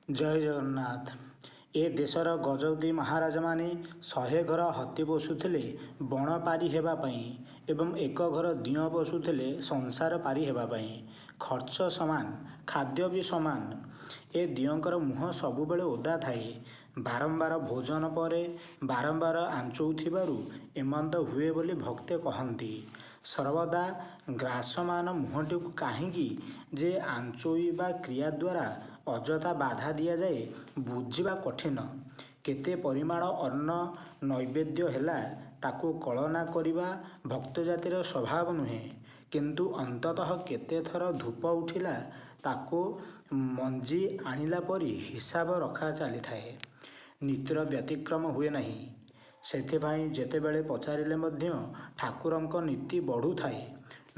ଜୟ ଜଗନ୍ନାଥ। ଏ ଦେଶର ଗଜପତି ମହାରାଜା ମାନେ 100 ଘର ହାତୀ ପୋଷୁଥିଲେ ବଣ ପାରି ହେବା ପାଇଁ ଏବଂ 1 ଘର ଦିଅଁ ପୋଷୁଥିଲେ ସଂସାର ପାରି ହେବା ପାଇଁ। ଖର୍ଚ୍ଚ ସମାନ, ଖାଦ୍ୟ ବି ସମାନ। ଏ ଦିଅଁଙ୍କର ମୁହଁ ସବୁବେଳେ ଓଦା ଥାଏ। ବାରମ୍ବାର ଭୋଜନ ପରେ ବାରମ୍ବାର ଆଞ୍ଚଉଥିବାରୁ ଏମନ୍ତ ହୁଏ ବୋଲି ଭକ୍ତେ କହନ୍ତି। ସର୍ବଦା ଗ୍ରାସମାନ ମୁହଁଟିକୁ କାହିଁକି ଯେ ଆଞ୍ଚୋଇବା କ୍ରିୟା ଦ୍ୱାରା ଅଯଥା ବାଧା ଦିଆଯାଏ ବୁଝିବା କଠିନ। କେତେ ପରିମାଣ ଅନ୍ନ ନୈବେଦ୍ୟ ହେଲା ତାକୁ କଳନା କରିବା ଭକ୍ତଜାତିର ସ୍ୱଭାବ ନୁହେଁ, କିନ୍ତୁ ଅନ୍ତତଃ କେତେଥର ଧୂପ ଉଠିଲା ତାକୁ ମଞ୍ଜି ଆଣିଲା ପରି ହିସାବ ରଖା ଚାଲିଥାଏ। ନୀତିର ବ୍ୟତିକ୍ରମ ହୁଏ ନାହିଁ। ସେଥିପାଇଁ ଯେତେବେଳେ ପଚାରିଲେ ମଧ୍ୟ ଠାକୁରଙ୍କ ନୀତି ବଢ଼ୁଥାଏ,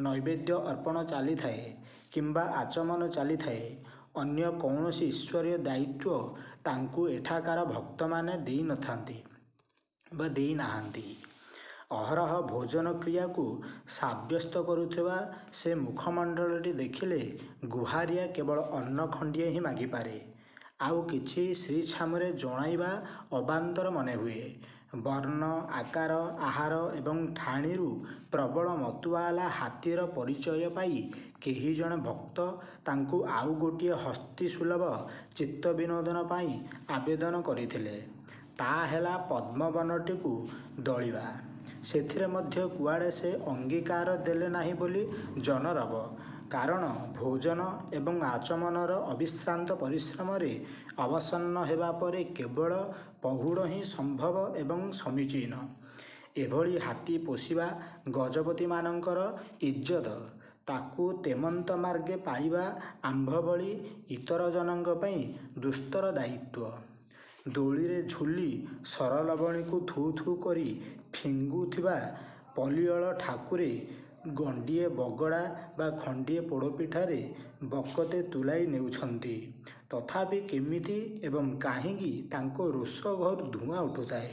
ନୈବେଦ୍ୟ ଅର୍ପଣ ଚାଲିଥାଏ କିମ୍ବା ଆଚମନ ଚାଲିଥାଏ, ଅନ୍ୟ କୌଣସି ଈଶ୍ୱରୀୟ ଦାୟିତ୍ୱ ତାଙ୍କୁ ଏଠାକାର ଭକ୍ତମାନେ ଦେଇନଥାନ୍ତି ବା ଦେଇନାହାନ୍ତି। ଅହରହ ଭୋଜନ କ୍ରିୟାକୁ ସାବ୍ୟସ୍ତ କରୁଥିବା ସେ ମୁଖମଣ୍ଡଳଟି ଦେଖିଲେ ଗୁହାରିଆ କେବଳ ଅନ୍ନ ଖଣ୍ଡିଏ ହିଁ ମାଗିପାରେ। ଆଉ କିଛି ଶ୍ରୀଛାମୁରେ ଜଣାଇବା ଅବାନ୍ତର ମନେହୁଏ। ବର୍ଣ୍ଣ, ଆକାର, ଆହାର ଏବଂ ଠାଣିରୁ ପ୍ରବଳ ମତୁଆଲା ହାତୀର ପରିଚୟ ପାଇ କେହି ଜଣେ ଭକ୍ତ ତାଙ୍କୁ ଆଉ ଗୋଟିଏ ହସ୍ତୀସୁଲଭ ଚିତ୍ତବିନୋଦନ ପାଇଁ ଆବେଦନ କରିଥିଲେ। ତା ହେଲା ପଦ୍ମବନଟିକୁ ଦଳିବା। ସେଥିରେ ମଧ୍ୟ କୁଆଡ଼େ ସେ ଅଙ୍ଗୀକାର ଦେଲେ ନାହିଁ ବୋଲି ଜନରବ। କାରଣ ଭୋଜନ ଏବଂ ଆଚମନର ଅବିଶ୍ରାନ୍ତ ପରିଶ୍ରମରେ ଅବସନ୍ନ ହେବା ପରେ କେବଳ ପହୁଡ଼ ହିଁ ସମ୍ଭବ ଏବଂ ସମୀଚୀନ। ଏଭଳି ହାତୀ ପୋଷିବା ଗଜପତିମାନଙ୍କର ଇଜ୍ଜତ। ତାକୁ ତେମନ୍ତ ମାର୍ଗେ ପାଳିବା ଆମ୍ଭଭଳି ଇତରଜନଙ୍କ ପାଇଁ ଦୁସ୍ତର ଦାୟିତ୍ୱ। ଦୋଳିରେ ଝୁଲି ସରଲବଣୀକୁ ଥୁ ଥୁ କରି ଫିଙ୍ଗୁଥିବା ପଲିଅଳ ଠାକୁରେ ଗଣ୍ଡିଏ ବଗଡ଼ା ବା ଖଣ୍ଡିଏ ପୋଡ଼ପିଠାରେ ବକତେ ତୁଲାଇ ନେଉଛନ୍ତି। ତଥାପି କେମିତି ଏବଂ କାହିଁକି ତାଙ୍କ ରୋଷ ଘରୁ ଧୂଆଁ ଉଠୁଥାଏ।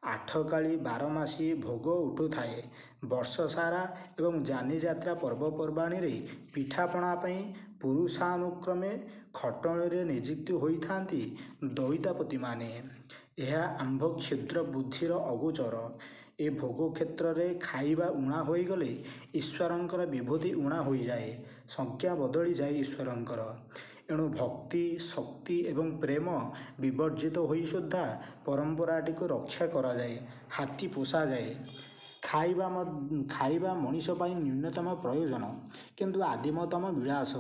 ଆଠକାଳି ବାରମାସୀ ଭୋଗ ଉଠୁଥାଏ ବର୍ଷସାରା ଏବଂ ଯାନିଯାତ୍ରା ପର୍ବପର୍ବାଣିରେ ପିଠାପଣା ପାଇଁ ପୁରୁଷାନୁକ୍ରମେ ଖଟଣିରେ ନିଯୁକ୍ତ ହୋଇଥାନ୍ତି ଦଇତାପତିମାନେ। ଏହା ଆମ୍ଭ କ୍ଷୁଦ୍ର ବୁଦ୍ଧିର ଅଗୋଚର। ଏ ଭୋଗ କ୍ଷେତ୍ରରେ ଖାଇବା ଊଣା ହୋଇଗଲେ ଈଶ୍ୱରଙ୍କର ବିଭୂତି ଊଣା ହୋଇଯାଏ, ସଂଜ୍ଞା ବଦଳିଯାଏ ଈଶ୍ୱରଙ୍କର। ଏଣୁ ଭକ୍ତି, ଶକ୍ତି ଏବଂ ପ୍ରେମ ବିବର୍ଜିତ ହୋଇ ସୁଦ୍ଧା ପରମ୍ପରାଟିକୁ ରକ୍ଷା କରାଯାଏ, ହାତୀ ପୋଷାଯାଏ। ଖାଇବା ମଣିଷ ପାଇଁ ନ୍ୟୁନତମ ପ୍ରୟୋଜନ, କିନ୍ତୁ ଆଦିମତମ ବିଳାସ।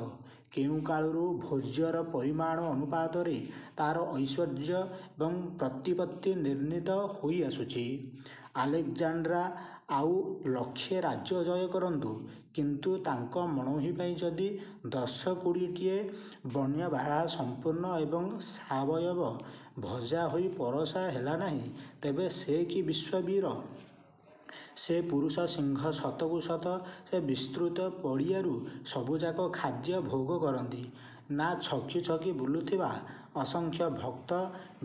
କେଉଁ କାଳରୁ ଭୋଜ୍ୟର ପରିମାଣ ଅନୁପାତରେ ତାର ଐଶ୍ୱର୍ଯ୍ୟ ଏବଂ ପ୍ରତିପତ୍ତି ନିର୍ଣ୍ଣିତ ହୋଇ ଆସୁଛି। ଆଲେକଜାଣ୍ଡ୍ରା ଆଉ ଲକ୍ଷେ ରାଜ୍ୟ ଜୟ କରନ୍ତୁ, କିନ୍ତୁ ତାଙ୍କ ମଣୋହି ପାଇଁ ଯଦି 10-20ଟିଏ ବନ୍ୟ ବାର୍ହା ସମ୍ପୂର୍ଣ୍ଣ ଏବଂ ସାବୟବ ଭଜା ହୋଇ ପରଷା ହେଲା ନାହିଁ, ତେବେ ସେ କି ବିଶ୍ୱବୀର? ସେ ପୁରୁଷ ସିଂହ ସତକୁ ସତ ସେ ବିସ୍ତୃତ ପଡ଼ିଆରୁ ସବୁଯାକ ଖାଦ୍ୟ ଭୋଗ କରନ୍ତି ନା ଛକି ଛକି ବୁଲୁଥିବା ଅସଂଖ୍ୟ ଭକ୍ତ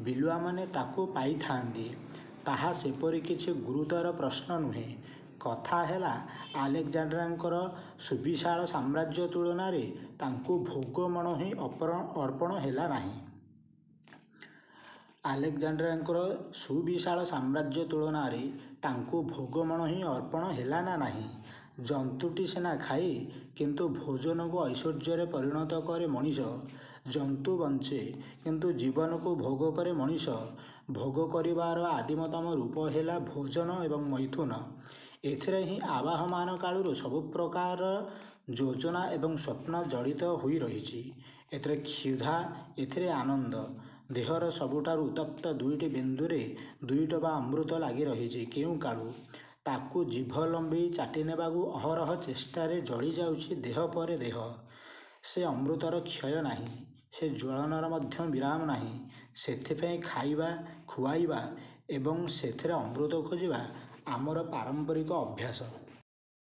ବିଲୁଆମାନେ ତାକୁ ପାଇଥାନ୍ତି, ତାହା ସେପରି କିଛି ଗୁରୁତର ପ୍ରଶ୍ନ ନୁହେଁ। କଥା ହେଲା ଆଲେକଜାଣ୍ଡ୍ରାଙ୍କର ସୁବିଶାଳ ସାମ୍ରାଜ୍ୟ ତୁଳନାରେ ତାଙ୍କୁ ଭୋଗ ମଣୋହି ଅର୍ପଣ ହେଲା ନାହିଁ। ଆଲେକଜାଣ୍ଡ୍ରାଙ୍କର ସୁବିଶାଳ ସାମ୍ରାଜ୍ୟ ତୁଳନାରେ ତାଙ୍କୁ ଭୋଗ ମଣୋହି ଅର୍ପଣ ହେଲା ନା ନାହିଁ। ଜନ୍ତୁଟି ସିନା ଖାଏ, କିନ୍ତୁ ଭୋଜନକୁ ଐଶ୍ୱର୍ଯ୍ୟରେ ପରିଣତ କରେ ମଣିଷ। ଜନ୍ତୁ ବଞ୍ଚେ, କିନ୍ତୁ ଜୀବନକୁ ଭୋଗ କରେ ମଣିଷ। ଭୋଗ କରିବାର ଆଦିମତମ ରୂପ ହେଲା ଭୋଜନ ଏବଂ ମୈଥୁନ। ଏଥିରେ ହିଁ ଆବାହମାନ କାଳରୁ ସବୁ ପ୍ରକାର ଯୋଜନା ଏବଂ ସ୍ୱପ୍ନ ଜଡ଼ିତ ହୋଇ ରହିଛି। ଏଥିରେ କ୍ଷୁଧା, ଏଥିରେ ଆନନ୍ଦ। ଦେହର ସବୁଠାରୁ ଉତ୍ତପ୍ତ 2ଟି ବିନ୍ଦୁରେ 2 ଟୋପା ଅମୃତ ଲାଗି ରହିଛି କେଉଁ କାଳୁ। ତାକୁ ଜିଭ ଲମ୍ବେଇ ଚାଟି ନେବାକୁ ଅହରହ ଚେଷ୍ଟାରେ ଜଳିଯାଉଛି ଦେହ ପରେ ଦେହ। ସେ ଅମୃତର କ୍ଷୟ ନାହିଁ, ସେ ଜ୍ୱଳନର ମଧ୍ୟ ବିରାମ ନାହିଁ। ସେଥିପାଇଁ ଖାଇବା, ଖୁଆଇବା ଏବଂ ସେଥିରେ ଅମୃତ ଖୋଜିବା ଆମର ପାରମ୍ପରିକ ଅଭ୍ୟାସ।